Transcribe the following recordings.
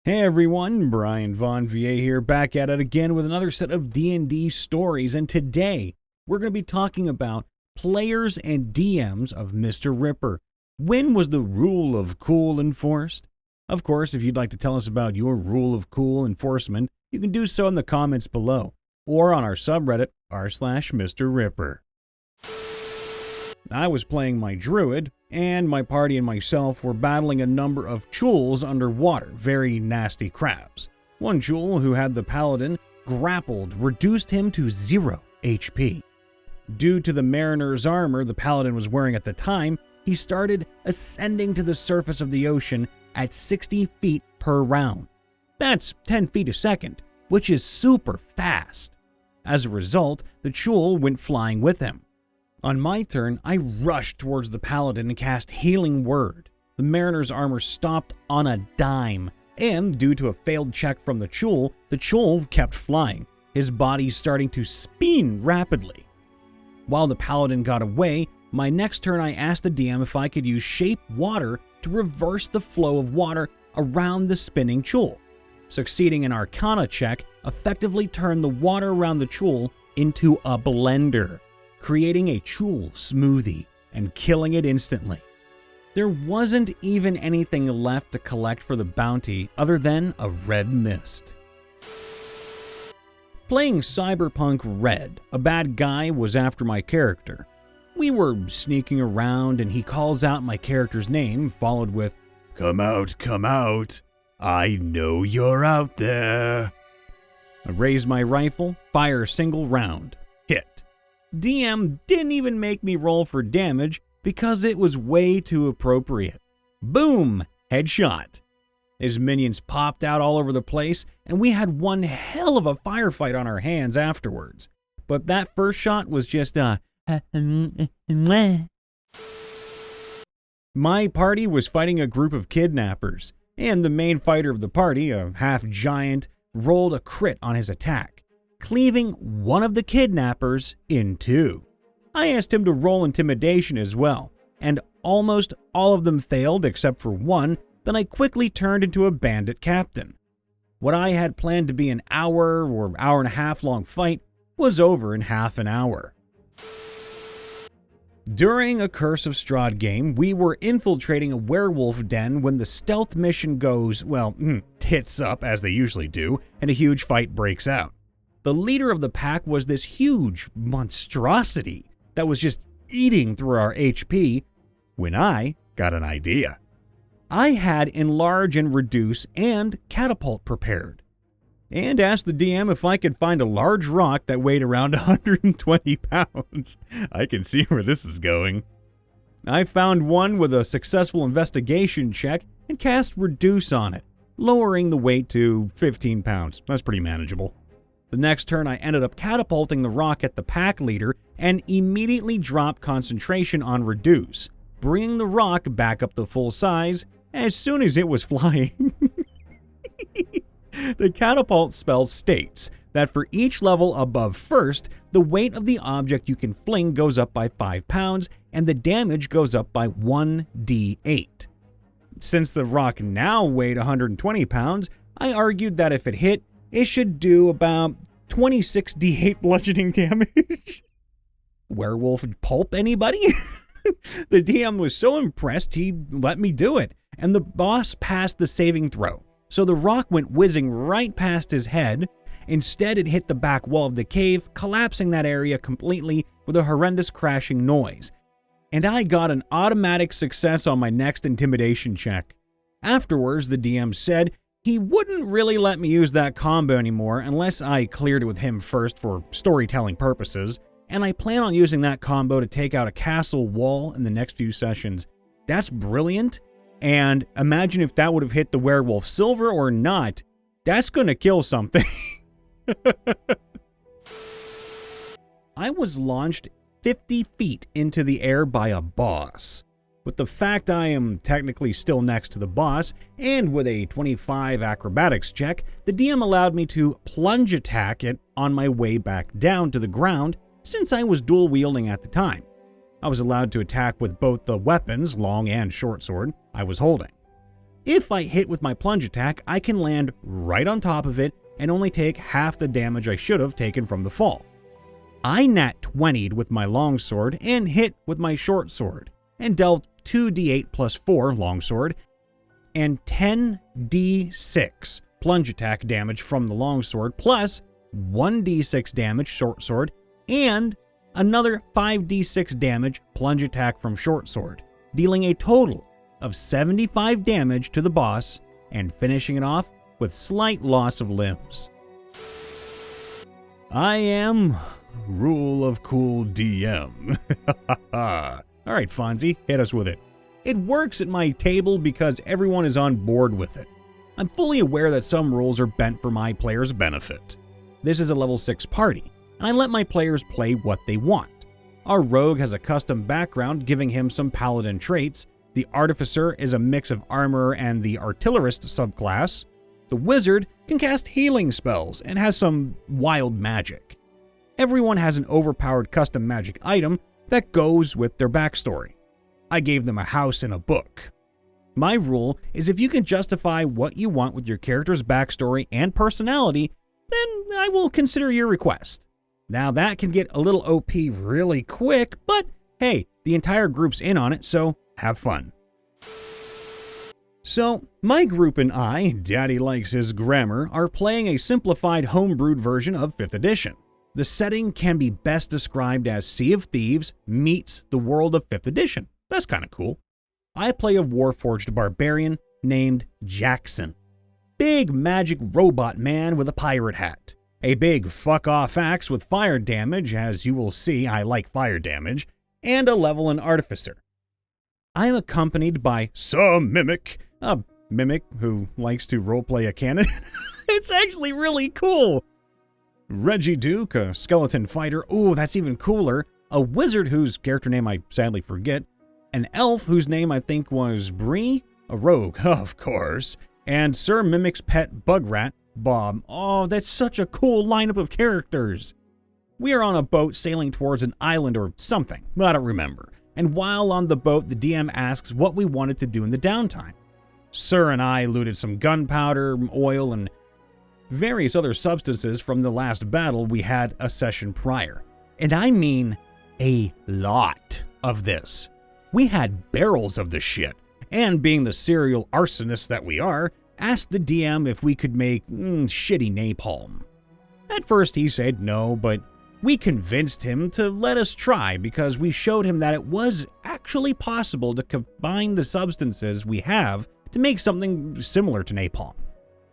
Hey everyone, Brian Von VA here, back at it again with another set of D&D stories, and today we're going to be talking about players and DMs of MrRipper. When was the rule of cool enforced? Of course, if you'd like to tell us about your rule of cool enforcement, you can do so in the comments below, or on our subreddit, r/MrRipper. I was playing my druid, and my party and myself were battling a number of chuls underwater, very nasty crabs. One chul who had the paladin grappled reduced him to 0 HP. Due to the mariner's armor the paladin was wearing at the time, he started ascending to the surface of the ocean at 60 feet per round. That's 10 feet a second, which is super fast. As a result, the chul went flying with him. On my turn, I rushed towards the paladin and cast Healing Word. The mariner's armor stopped on a dime, and due to a failed check from the chul kept flying, his body starting to spin rapidly. While the paladin got away, my next turn I asked the DM if I could use Shape Water to reverse the flow of water around the spinning chul. Succeeding an Arcana check effectively turned the water around the chul into a blender, creating a chul smoothie and killing it instantly. There wasn't even anything left to collect for the bounty other than a red mist. Playing Cyberpunk Red, a bad guy was after my character. We were sneaking around and he calls out my character's name, followed with, come out, I know you're out there." I raise my rifle, fire a single round, hit. DM didn't even make me roll for damage because it was way too appropriate. Boom! Headshot. His minions popped out all over the place, and we had one hell of a firefight on our hands afterwards. But that first shot was just My party was fighting a group of kidnappers, and the main fighter of the party, a half-giant, rolled a crit on his attack, cleaving one of the kidnappers in two. I asked him to roll intimidation as well, and almost all of them failed except for one. Then I quickly turned into a bandit captain. What I had planned to be an hour or hour and a half long fight was over in half an hour. During a Curse of Strahd game, we were infiltrating a werewolf den when the stealth mission goes, well, tits up as they usually do, and a huge fight breaks out. The leader of the pack was this huge monstrosity that was just eating through our HP when I got an idea. I had Enlarge and Reduce and Catapult prepared, and asked the DM if I could find a large rock that weighed around 120 pounds. I can see where this is going. I found one with a successful investigation check and cast Reduce on it, lowering the weight to 15 pounds. That's pretty manageable. The next turn I ended up catapulting the rock at the pack leader and immediately dropped concentration on Reduce, bringing the rock back up to full size as soon as it was flying. The catapult spell states that for each level above first, the weight of the object you can fling goes up by 5 pounds and the damage goes up by 1d8. Since the rock now weighed 120 pounds, I argued that if it hit, it should do about 26d8 bludgeoning damage. Werewolf pulp, anybody? The DM was so impressed he let me do it, and the boss passed the saving throw. So the rock went whizzing right past his head. Instead, it hit the back wall of the cave, collapsing that area completely with a horrendous crashing noise. And I got an automatic success on my next intimidation check. Afterwards, the DM said he wouldn't really let me use that combo anymore unless I cleared it with him first for storytelling purposes, and I plan on using that combo to take out a castle wall in the next few sessions. That's brilliant. And imagine if that would have hit the werewolf silver or not. That's gonna kill something. I was launched 50 feet into the air by a boss. With the fact I am technically still next to the boss, and with a 25 acrobatics check, the DM allowed me to plunge attack it on my way back down to the ground since I was dual wielding at the time. I was allowed to attack with both the weapons, long and short sword, I was holding. If I hit with my plunge attack, I can land right on top of it and only take half the damage I should have taken from the fall. I nat 20'd with my longsword and hit with my short sword, and dealt 2d8 plus 4 longsword and 10d6 plunge attack damage from the longsword, plus 1d6 damage short sword, and another 5d6 damage plunge attack from short sword, dealing a total of 75 damage to the boss and finishing it off with slight loss of limbs. I am Rule of Cool DM. Alright, Fonzie, hit us with it. It works at my table because everyone is on board with it. I'm fully aware that some rules are bent for my players' benefit. This is a level 6 party, and I let my players play what they want. Our rogue has a custom background giving him some paladin traits. The artificer is a mix of armor and the artillerist subclass. The wizard can cast healing spells and has some wild magic. Everyone has an overpowered custom magic item that goes with their backstory. I gave them a house and a book. My rule is if you can justify what you want with your character's backstory and personality, then I will consider your request. Now that can get a little OP really quick, but hey, the entire group's in on it, so have fun. So, my group and I, Daddy Likes His Grammar, are playing a simplified homebrewed version of 5th edition. The setting can be best described as Sea of Thieves meets the world of 5th edition. That's kind of cool. I play a warforged barbarian named Jackson. Big magic robot man with a pirate hat. A big fuck-off axe with fire damage, as you will see I like fire damage, and a level an artificer. I am accompanied by some mimic, a mimic who likes to roleplay a cannon. It's actually really cool. Reggie Duke, a skeleton fighter. Ooh, that's even cooler. A wizard whose character name I sadly forget. An elf whose name I think was Bree. A rogue, of course. And Sir Mimic's pet bug rat, Bob. Oh, that's such a cool lineup of characters. We are on a boat sailing towards an island or something. I don't remember. And while on the boat, the DM asks what we wanted to do in the downtime. Sir and I looted some gunpowder, oil, and various other substances from the last battle we had a session prior. And I mean a lot of this. We had barrels of the shit, and being the serial arsonists that we are, asked the DM if we could make shitty napalm. At first he said no, but we convinced him to let us try because we showed him that it was actually possible to combine the substances we have to make something similar to napalm.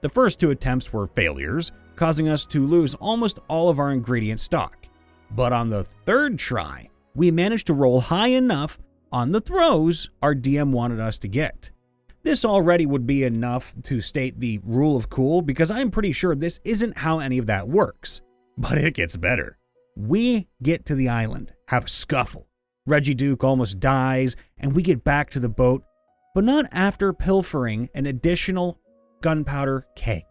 The first 2 attempts were failures, causing us to lose almost all of our ingredient stock. But on the 3rd try, we managed to roll high enough on the throws our DM wanted us to get. This already would be enough to state the rule of cool because I'm pretty sure this isn't how any of that works. But it gets better. We get to the island, have a scuffle. Reggie Duke almost dies, and we get back to the boat, but not after pilfering an additional gunpowder keg.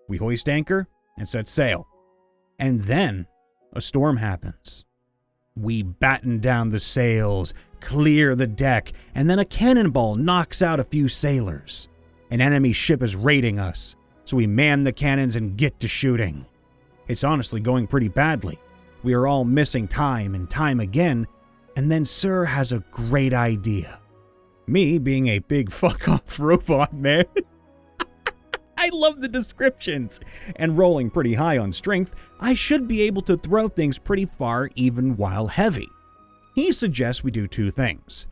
We hoist anchor and set sail. And then a storm happens. We batten down the sails, clear the deck, and then a cannonball knocks out a few sailors. An enemy ship is raiding us, so we man the cannons and get to shooting. It's honestly going pretty badly. We are all missing time and time again, and then Sir has a great idea. Me being a big fuck-off robot man. I love the descriptions. And rolling pretty high on strength, I should be able to throw things pretty far even while heavy. He suggests we do 2 things.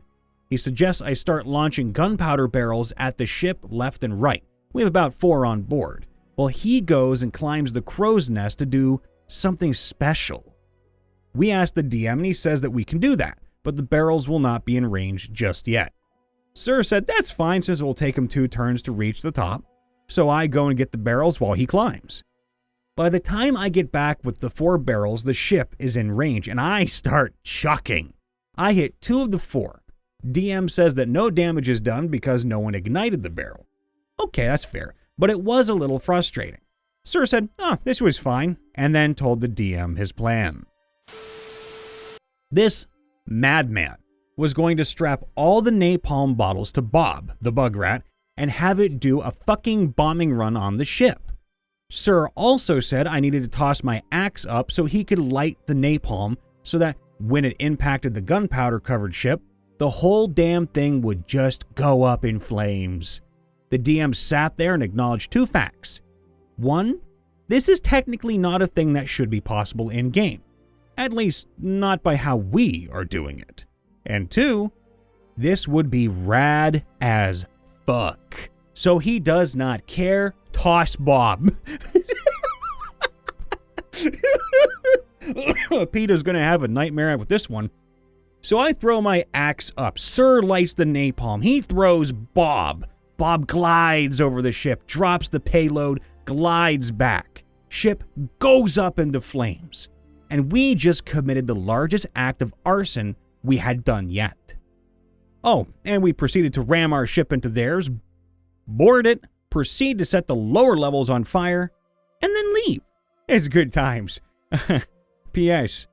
He suggests I start launching gunpowder barrels at the ship left and right. We have about 4 on board. While he goes and climbs the crow's nest to do something special. We ask the DM and he says that we can do that, but the barrels will not be in range just yet. Sir said that's fine since it will take him 2 turns to reach the top. So I go and get the barrels while he climbs. By the time I get back with the 4 barrels, the ship is in range and I start chucking. I hit 2 of the 4. DM says that no damage is done because no one ignited the barrel. Okay, that's fair, but it was a little frustrating. Sir said, this was fine, and then told the DM his plan. This madman was going to strap all the napalm bottles to Bob, the bug rat, and have it do a fucking bombing run on the ship. Sir also said I needed to toss my axe up so he could light the napalm so that when it impacted the gunpowder-covered ship, the whole damn thing would just go up in flames. The DM sat there and acknowledged two facts. One, this is technically not a thing that should be possible in-game. At least, not by how we are doing it. And two, this would be rad as fuck. So he does not care. Toss Bob. PETA's gonna have a nightmare with this one. So I throw my axe up. Sir lights the napalm. He throws Bob. Bob glides over the ship, drops the payload, glides back. Ship goes up into flames. And we just committed the largest act of arson we had done yet. Oh, and we proceeded to ram our ship into theirs, board it, proceed to set the lower levels on fire, and then leave. It's good times. P.S.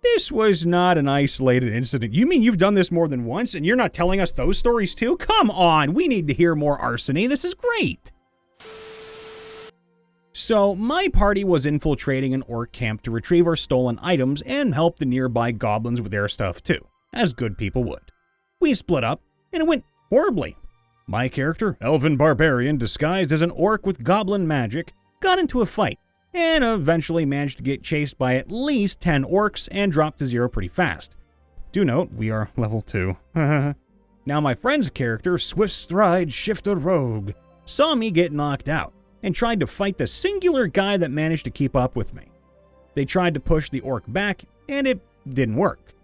This was not an isolated incident. You mean you've done this more than once and you're not telling us those stories too? Come on, we need to hear more arsony. This is great. So my party was infiltrating an orc camp to retrieve our stolen items and help the nearby goblins with their stuff too, as good people would. We split up and it went horribly. My character, Elven Barbarian disguised as an orc with goblin magic, got into a fight and eventually managed to get chased by at least 10 orcs and dropped to 0 pretty fast. Do note, we are level 2. Now my friend's character, Swift Stride Shifter Rogue, saw me get knocked out and tried to fight the singular guy that managed to keep up with me. They tried to push the orc back and it didn't work.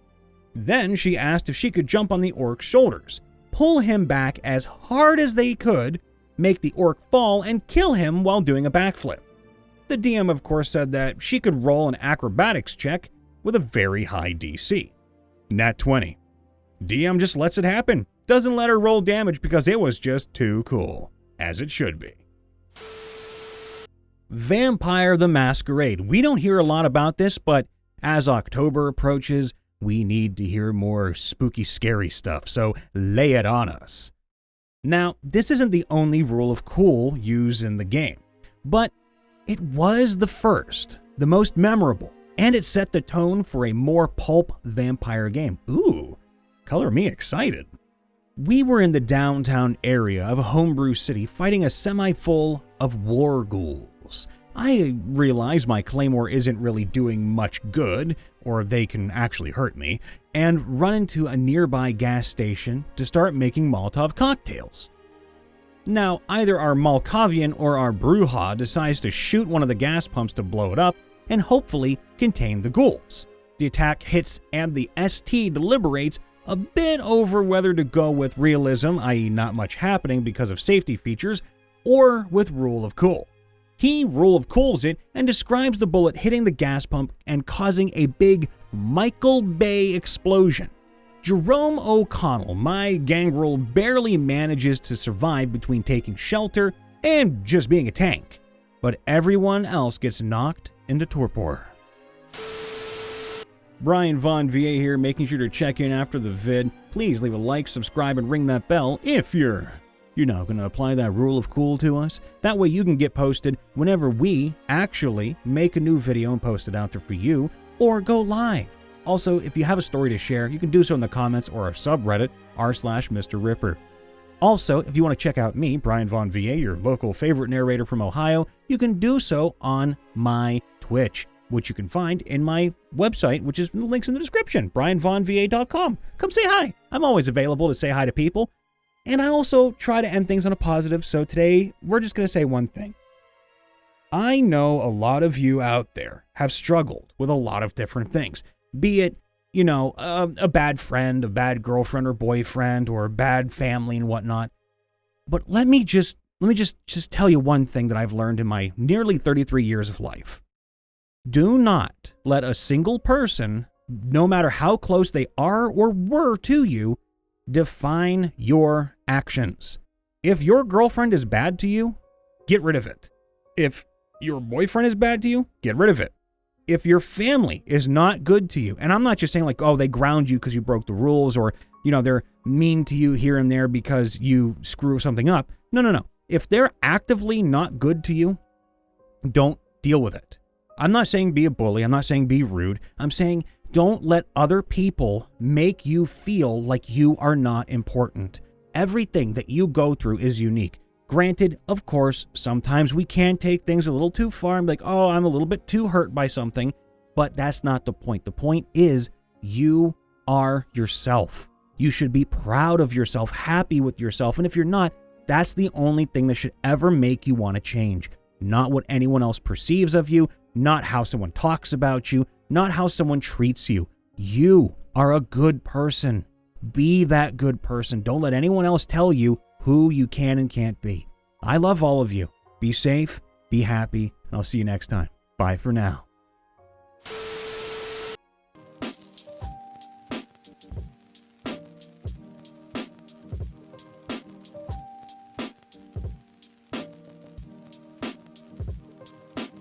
Then she asked if she could jump on the orc's shoulders, pull him back as hard as they could, make the orc fall and kill him while doing a backflip. The DM of course said that she could roll an acrobatics check with a very high DC. Nat 20. DM just lets it happen. Doesn't let her roll damage because it was just too cool. As it should be. Vampire the Masquerade. We don't hear a lot about this, but as October approaches, we need to hear more spooky, scary stuff, so lay it on us. Now, this isn't the only rule of cool used in the game, but it was the first, the most memorable, and it set the tone for a more pulp vampire game. Ooh, color me excited. We were in the downtown area of a homebrew city fighting a semi-full of war ghouls. I realize my claymore isn't really doing much good, or they can actually hurt me, and run into a nearby gas station to start making Molotov cocktails. Now, either our Malkavian or our Bruja decides to shoot one of the gas pumps to blow it up and hopefully contain the ghouls. The attack hits and the ST deliberates a bit over whether to go with realism, i.e. not much happening because of safety features, or with rule of cool. He rule of cools it and describes the bullet hitting the gas pump and causing a big Michael Bay explosion. Jerome O'Connell, my gangrel, barely manages to survive between taking shelter and just being a tank, but everyone else gets knocked into torpor. Brian Von VA here, making sure to check in after the vid. Please leave a like, subscribe, and ring that bell if you're going to apply that rule of cool to us. That way you can get posted whenever we actually make a new video and post it out there for you, or go live. Also, if you have a story to share, you can do so in the comments or our subreddit, r/MrRipper. Also, if you want to check out me, Brian Von VA, your local favorite narrator from Ohio, you can do so on my Twitch, which you can find in my website, which is links in the description, brianvonva.com. Come say hi. I'm always available to say hi to people. And I also try to end things on a positive, so today we're just going to say one thing. I know a lot of you out there have struggled with a lot of different things. Be it, a bad friend, a bad girlfriend or boyfriend, or a bad family and whatnot. But let me just tell you one thing that I've learned in my nearly 33 years of life. Do not let a single person, no matter how close they are or were to you, define your actions. If your girlfriend is bad to you, get rid of it. If your boyfriend is bad to you, get rid of it. If your family is not good to you, and I'm not just saying like, oh, they ground you because you broke the rules, or you know, they're mean to you here and there because you screw something up. No, no, no. If they're actively not good to you, don't deal with it. I'm not saying be a bully. I'm not saying be rude. I'm saying don't let other people make you feel like you are not important. Everything that you go through is unique. Granted, of course, sometimes we can take things a little too far and be like, oh, I'm a little bit too hurt by something, but that's not the point. The point is you are yourself. You should be proud of yourself, happy with yourself, and if you're not, that's the only thing that should ever make you want to change. Not what anyone else perceives of you, not how someone talks about you, not how someone treats you. You are a good person. Be that good person. Don't let anyone else tell you who you can and can't be. I love all of you. Be safe, be happy, and I'll see you next time. Bye for now.